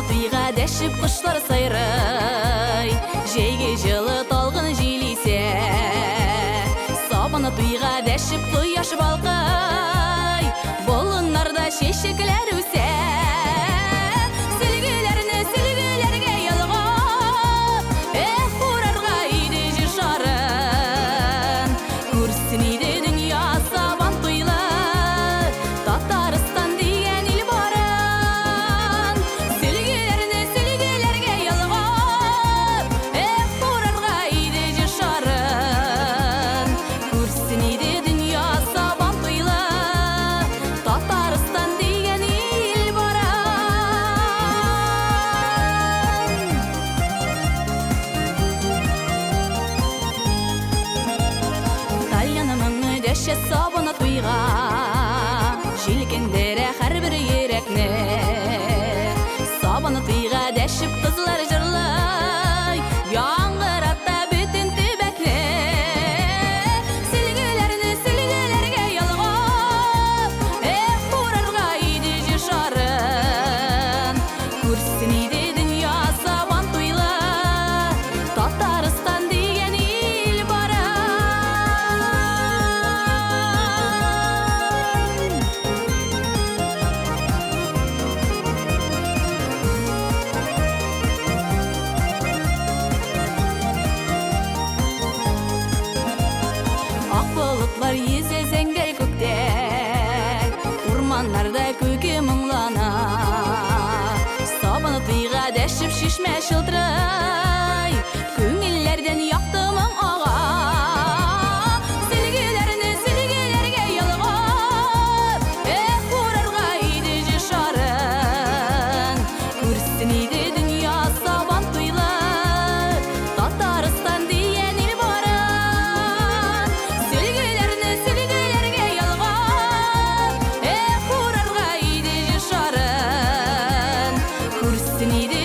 тыйға дәшіп құштар сайрай, жейге жылы талғын желесе. Сабаны тыйға дәшіп құяш балқай, болынларда шешекілер өсе. Сілгілеріне сілгілерге елғап, ұрарға иді жешарын. Көрсін иді дүния сабан тұйлы, Татарстан деген ел барын. Сілгілеріне сілгілерге елғап, ұрарға иді жешарын. Көрсін иді дүния сабан тұйлы, Татарстан деген ел барын. Тальянымың дәші сабына тұйға, желкендері әр бір ерекне. Сабына тұйға дәшіп қызлар жырлай, яңғыратта бүтін түбәкне. Сілгілеріне сілгілерге елғап, ұрарға иді жешарын. Көрсін иді дүния сабан тұйлы, Татарстан деген ел барын. Ақ бұлытлар есе зәңгер көкте, орманларда көке мұңлана. Сабаны тыйға дәшіп шешме шылтырай, көңіллерден яқты мұң аға. Сілгілеріне сілгілерге елғап, ұрарға иді жешарын. Көрсін иді дүния сабан тұйлы, Татарстан деген ел барын. Сілгілеріне сілгілерге елғап, ұрарға иді жешарын. Көрсін иді